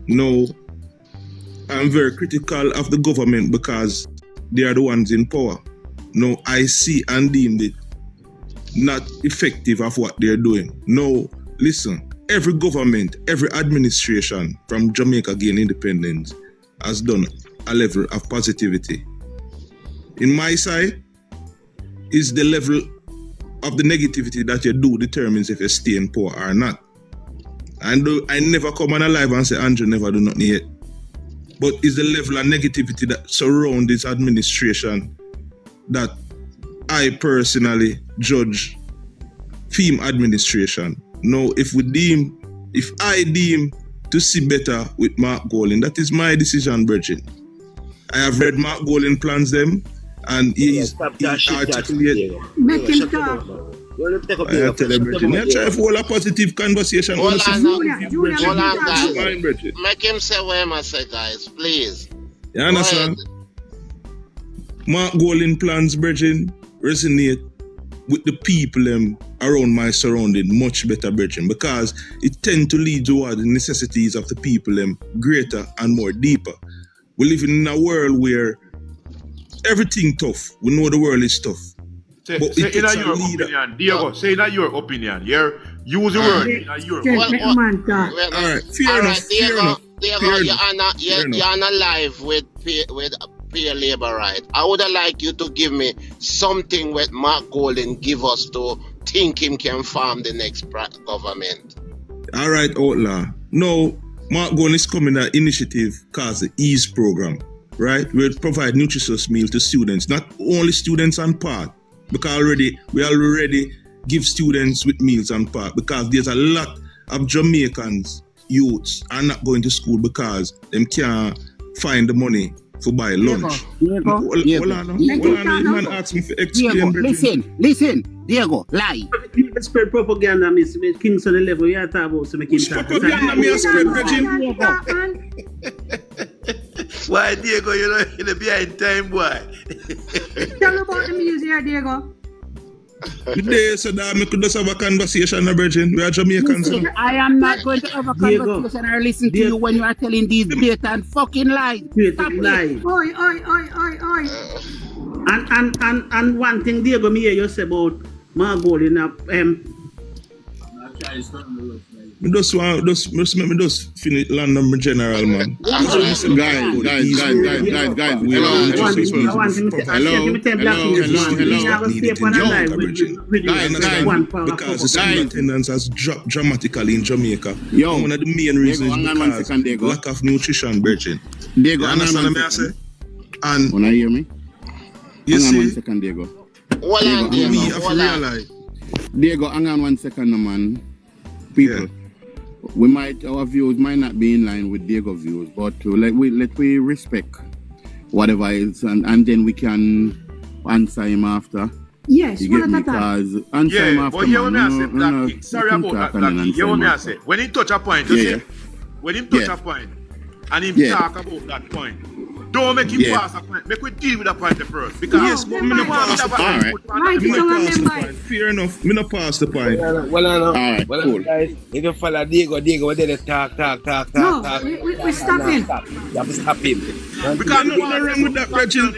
No, I'm very critical of the government because they are the ones in power. No, I see and deem it not effective of what they're doing. No, listen, every government, every administration from Jamaica gain independence has done a level of positivity. In my side, is the level of the negativity that you do determines if you stay in power or not. And I never come on alive and say Andrew never do nothing yet. But it's the level of negativity that surrounds this administration that I personally judge theme administration. Now, if I deem to see better with Mark Golding, that is my decision, Bridget. I have read Mark Golding plans them, and he's articulated. Make him talk. I tell you, Bridget, let's try to hold a positive conversation. Hold on, Fine, Bridget. Make him say what I must say, guys, please. You understand? Mark Golding plans, Bridget, resonate with the people around my surrounding much better, Bridget, because it tends to lead toward the necessities of the people greater and more deeper. We live in a world where everything tough. We know the world is tough. Say in your opinion, Diego, say in your opinion. Use the word in your opinion. All right, fair enough. Diego, you're on live with peer labor, right? I would like you to give me something what Mark Golding give us to think him can farm the next government. All right, Outlaw. No, Mark Golding is coming an initiative called the EASE program, right? We provide nutritious meals to students, not only students on part, because we already give students with meals on part, because there's a lot of Jamaicans youths are not going to school because them can't find the money to buy lunch. Diego. Man asked me to explain. Listen, Diego, lie. Spread propaganda, Miss Kingston 11. You are talking about some propaganda, me spread, Virgin. Why, Diego, you're behind time, boy? Tell about the music here, Diego. Today, so that we could just have a conversation, Virgin. We are Jamaicans. I am not going to have a conversation or listen to you when you are telling these blatant fucking lies. Lie. Oi. And one thing, Diego, me hear you say about Mark Golding. Just let me just finish land on my general, man. Guys. Because the school attendance has dropped dramatically in Jamaica. And one of the main reasons is because lack of nutrition, Virgin. Diego, you understand what I say? And wanna hear me? You see? 1 second, Diego. Diego, hang on 1 second, man. People, our views might not be in line with Diego's views, but let we respect whatever is, and then we can answer him after. Yes, you get me? Because answer him after. But you want me to say, sorry about that. You want me to say, when he touch a point, when he touch a point, and he talk about that point, don't make him pass a point. Make we deal with that point first. Because but me not pass the point. Fair enough. Me not pass the point. All right, cool. Guys, if you follow Diego, what did they talk. No, we stop him. You have to stop him. Because nothing wrong with that, Bridgin.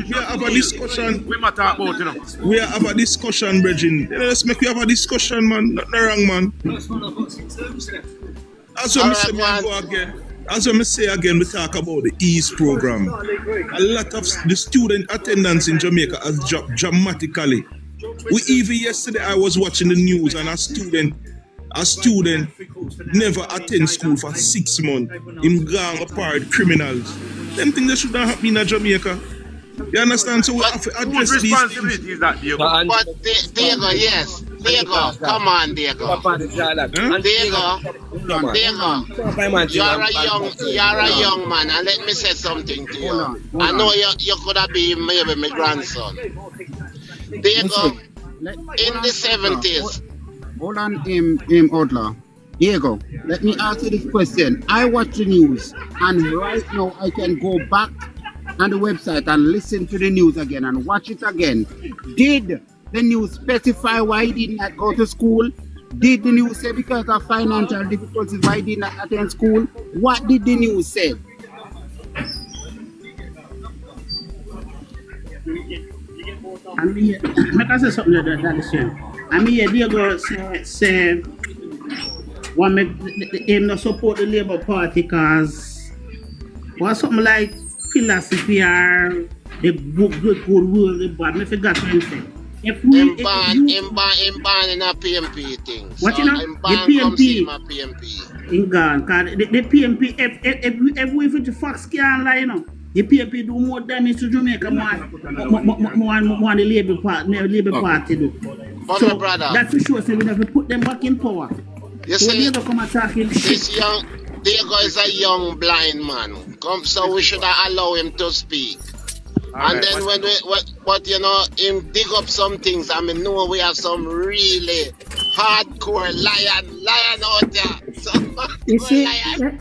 We have a discussion. We might talk about, you know. We have a discussion, Bridgin. Let's make we have a discussion, man. Nothing wrong, man. That's what I say, man. Go again. As I say again, we talk about the EASE program. A lot of the student attendance in Jamaica has dropped dramatically. Even yesterday I was watching the news and a student never attend school for 6 months. Him gang apart criminals. Them things that shouldn't happen in Jamaica. You understand? So we have to address these things. Is that, Diego? But Diego, yes. Diego, come on, Diego. Diego, you're a young man, and let me say something to you. I know you could have been maybe my grandson. Diego, in the 70s. Hold on, Outlaw. Diego, let me ask you this question. I watch the news, and right now I can go back on the website and listen to the news again and watch it again. Did the news specify why he did not go to school? Did the news say because of financial difficulties why he did not attend school? What did the news say? I mean, like I said something that is here. I mean, yeah, Diego say one make the aim not support the Labour Party because was something like philosophy or the good will, the bad. I forgot what he said. If we Him ban in a PMP thing. What So you know? him The ban come see PMP my PMP. in gone. Cause the PMP if we the Fox can't lie, you know. The PMP do more damage to Jamaica more the Labour Party do. But So my brother, that for sure, so we have to put them back in power. you So when see, they come attacking shit. this young Diego is a young blind man. Come, so we should allow him to speak. And then but you know, him dig up some things. I mean, know we have some really hardcore lion out there. Some You see, lion.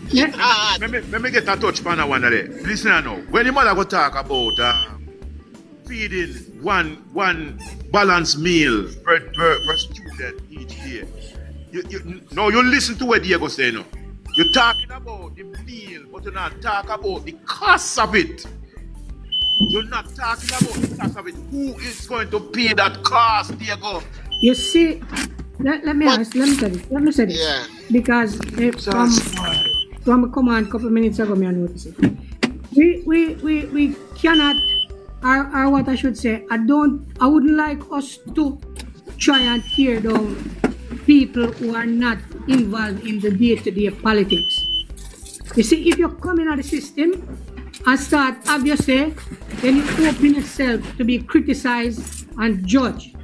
yeah. Hard. Let me get a touch on that one there. Listen now. When the mother go talk about feeding one balanced meal per student each day, you listen to what Diego say now. You're talking about the meal, but you're not talking about the cost of it. You're not talking about the cost of it. Who is going to pay that cost, Diego? You see, let me say this. Yeah. Because from a command couple of minutes ago, me I noticed it. We cannot, or what I should say, I wouldn't like us to try and tear down people who are not involved in the day-to-day politics. You see, if you're coming out of the system and start have your say, then you open yourself to be criticized and judged.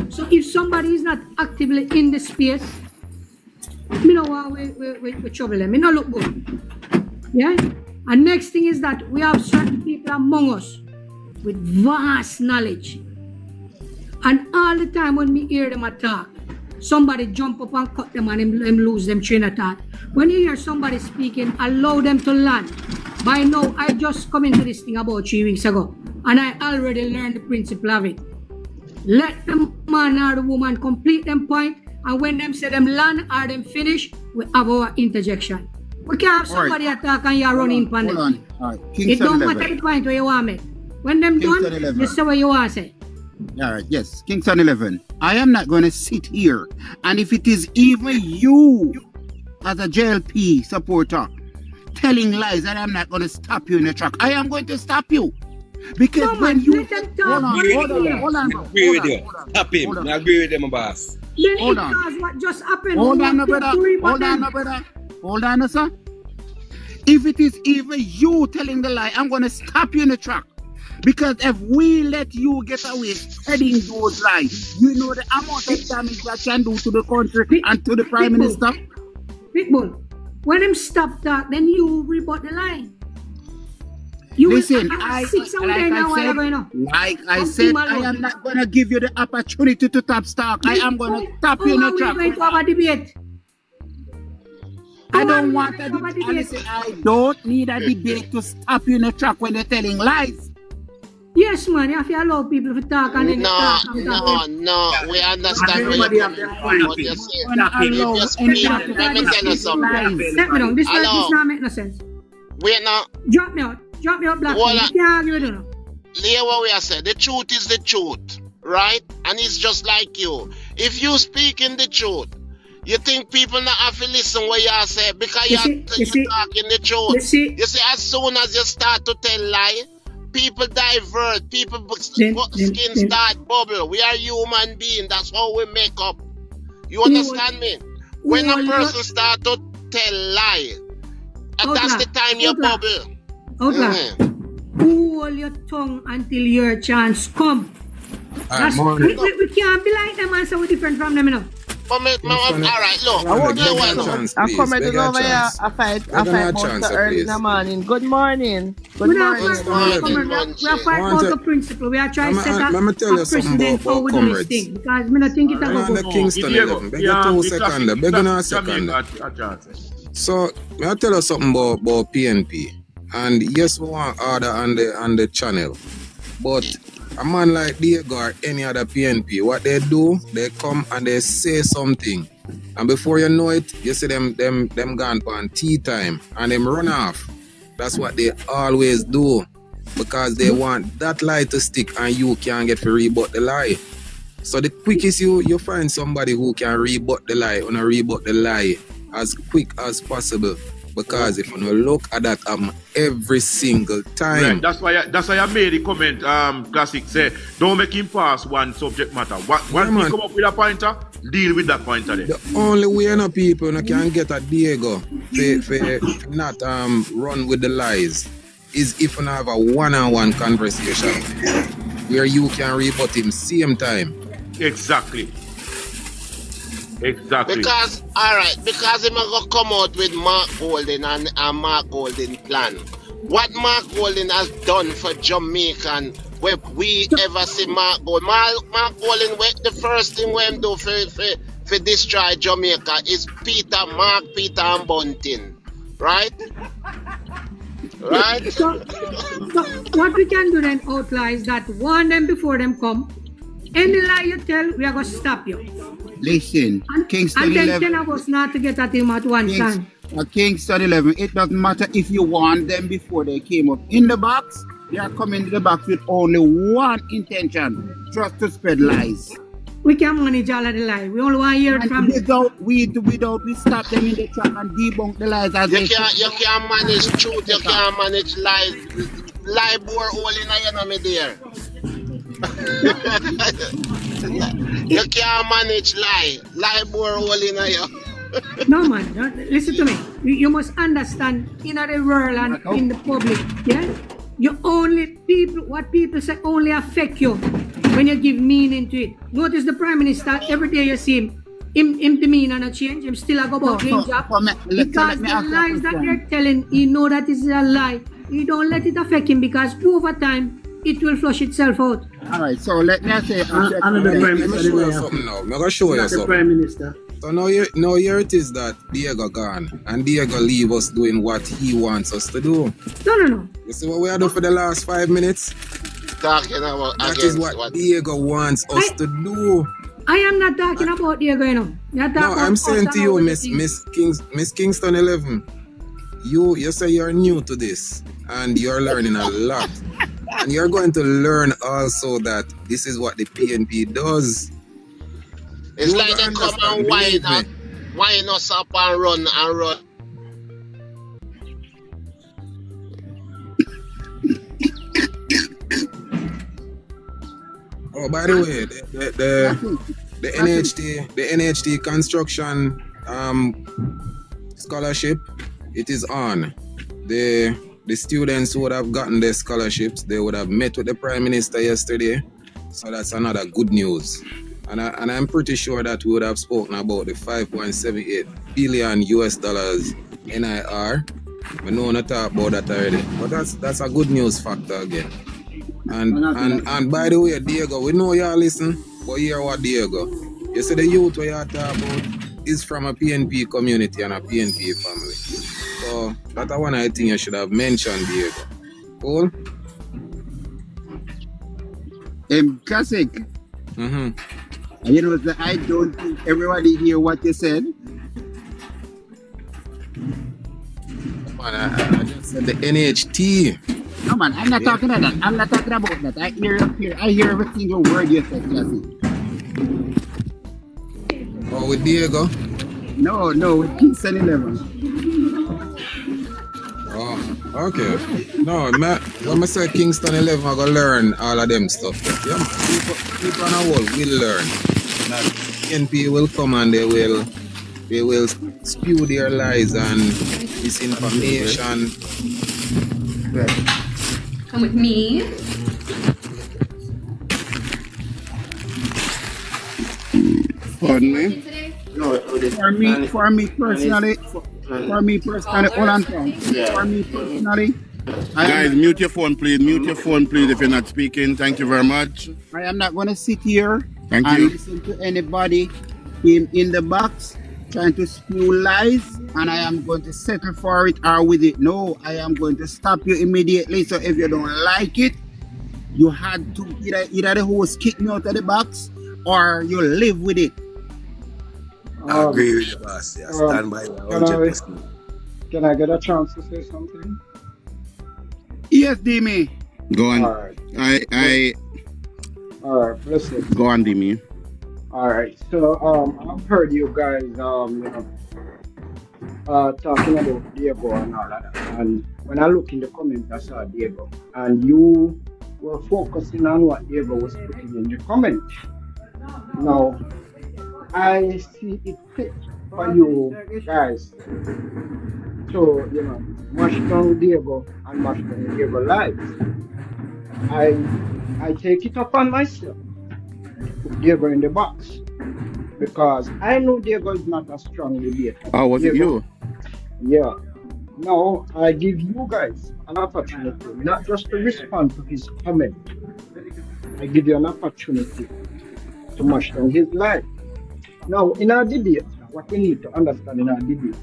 So if somebody is not actively in the space, me know why we trouble them. Me not look good. Yeah? And next thing is that we have certain people among us with vast knowledge. And all the time when me hear them talk, somebody jump up and cut them and them lose them train of thought. When you hear somebody speaking, allow them to land. By now, I just come into this thing about 3 weeks ago, and I already learned the principle of it. Let the man or the woman complete them point, and when them say them land or them finish, we have our interjection. We can't have somebody attack and you're running on them. Hold on. All right. It don't matter the point where you want me. When them Kingston done, 11. you say what you want to say. All right, yes, Kingston 11. I am not going to sit here, and if it is even you, as a JLP supporter, telling lies, and I'm not going to stop you in the track. I am going to stop you. Because Come when on, you... let them talk. Hold on. I agree with you. Stop him. I agree with them, boss. Then Hold it on. does what just happened. Hold We on, want brother. to rebut Hold them. on, brother. Hold on, sir. If it is even you telling the lie, I'm going to stop you in the track. Because if we let you get away spreading those lies, you know the amount of damage that can do to the country and to the Prime Minister. Pitbull, when him stop that, then you rebut the line. You Listen, like I said, I am not going to give you the opportunity to top stock. I am going to stop you in the track. Going to have a debate. I don't want a debate. Honestly, I don't need a debate to stop you in the track when they're telling lies. Yes, man, you have to allow people to talk and then talk. No, we understand where you're coming from. But you see, if you speak, let me tell you something. Let me know. This not make no sense. Wait now. Drop me out, black. Well, You can't argue with them. Hear what we are saying. The truth is the truth, right? And it's just like you. If you speak in the truth, you think people not have to listen what you say because you're talking the truth. You see, as soon as you start to tell lie, people divert, people skin start bubble. We are human beings. That's how we make up. You understand me? When a person start to tell lie, that's the time you bubble. Hold your tongue until your chance come. We can't be like them and say we're different from them, you know. Alright, look. I'm coming over here. I fight about the early in the morning. Good morning. Good morning. We are fighting about the principle. We are trying to set up a precedent how we do this thing. Because I don't think it's a good Kingston 11. Beg you 2 seconds. Beg you a second. So, I'll tell you something about PNP. And yes, we want order on the channel. But a man like Diego or any other PNP, what they do, they come and they say something. And before you know it, you see them gone on tea time and them run off. That's what they always do. Because they want that lie to stick and you can't get to rebut the lie. So the quickest you find somebody who can rebut the lie as quick as possible. Because if you look at that every single time. Right. That's why I made the comment, Classic, say, don't make him pass one subject matter. Once he come up with a pointer, deal with that pointer then. The only way people can get a Diego for not run with the lies is if you have a one-on-one conversation where you can rebut him same time. Exactly. Because him gonna come out with Mark Golden and Mark Golden plan. What Mark Golden has done for Jamaican, where we ever see Mark Golden. Mark Golden, the first thing we do for destroy Jamaica is Peter and Bunting. Right? Right? So what we can do then, outlaw, is that warn them before them come. Any lie you tell, we are going to stop you. Listen, Kingston and then 11. 10 of us not to get at him at one time. Kingston 11, it doesn't matter if you warned them before they came up in the box. They are coming to the box with only one intention, just to spread lies. We can manage all of the lies. We only want to hear it from them. Without we stop them in the track and debunk the lies. As you can't manage truth, you can't manage lies. Lie bore all in a enemy there. You can't manage lie bore all in a you. No man, listen to me. You must understand in the world and in the public, yeah? What people say only affect you when you give meaning to it. Notice the Prime Minister, every day you see him demeanor not change, him still go about doing job. Because the lies that they're telling, he know that is a lie. You don't let it affect him because over time, it will flush itself out. Alright, so let me say another Prime Minister. I'm going to show you something. Prime Minister. So now here it is that Diego gone and Diego leave us doing what he wants us to do. No. You see what we are doing for the last 5 minutes? Talking about that is what Diego wants us to do. I am not talking about Diego, you know. No, I'm saying to you, Miss Kingston 11, you say you're new to this and you're learning a lot. And you're going to learn also that this is what the PNP does. It's like they come and wind us up and run. Oh, by the way, the NHT construction scholarship, it is on. The students who would have gotten their scholarships, they would have met with the Prime Minister yesterday. So that's another good news. And I'm pretty sure that we would have spoken about the $5.78 billion NIR. We know not talk about that already. But that's a good news factor again. And by the way, Diego, we know y'all listen, but hear what Diego. You see the youth we are talking about is from a PNP community and a PNP family. So that's one I think you should have mentioned, Diego. Cool? Classic. Mm-hmm. You know, I don't think everybody hear what you said. Man, I just said the NHT. No man, I'm not talking about that. I'm not talking about that. I hear every single word you said, Classic. Oh, with Diego? No, with Kingston 11. Oh, okay. No, when I say Kingston 11, I'm going to learn all of them stuff. Yeah, people on the world will learn. That NP will come and they will spew their lies and misinformation. Come with me. Pardon me? No, for me personally, hold on, for me personally, guys, mute your phone, please. Mute your phone, please, if you're not speaking. Thank you very much. I am not going to sit here and listen to anybody in the box trying to spew lies, and I am going to settle for it or with it. No, I am going to stop you immediately. So if you don't like it, You had to either the host kick me out of the box or you live with it. I agree with you, boss. Yeah, stand by 100%. Can I get a chance to say something? Yes, Dimi. Go on. All right. All right, listen. Go on, Dimi. All right. So I've heard you guys talking about Diego and all that. And when I look in the comments, I saw Diego, and you were focusing on what Diego was putting in the comment. Now, I see it fit for you guys to, mash down Diego and mash down Diego lives. I take it upon myself to put Diego in the box because I know Diego is not a strong debater. Oh, was it you? Yeah. Now, I give you guys an opportunity, not just to respond to his comment. I give you an opportunity to mash down his life. Now, in our debate, what we need to understand in our debate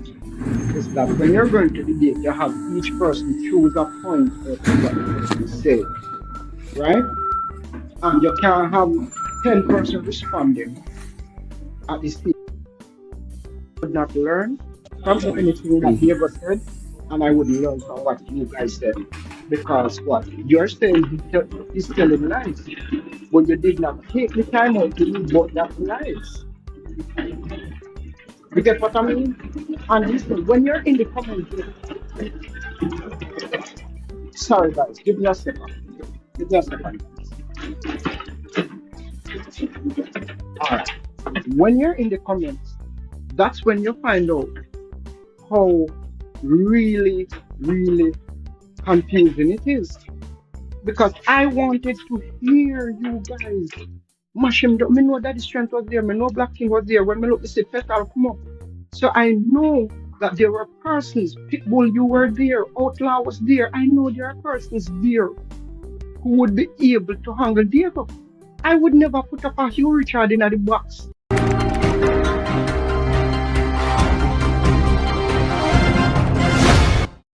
is that when you're going to debate, you have each person choose a point out of what the person said, right? And you can't have 10 persons responding at the same time. I would not learn from anything that he ever said, and I would learn from what you guys said. Because what you're saying is telling lies, but you did not take the time out to read about that lies. You get what I mean? And listen, when you're in the comments, sorry guys, give me a second. Alright. When you're in the comments, that's when you find out how really, really confusing it is. Because I wanted to hear you guys mash him down. I know that the strength was there. I know Black King was there. When I look, the Petal come up. So I know that there were persons. Pitbull, you were there. Outlaw was there. I know there are persons there who would be able to handle Diego. I would never put up a Hugh Richard in the box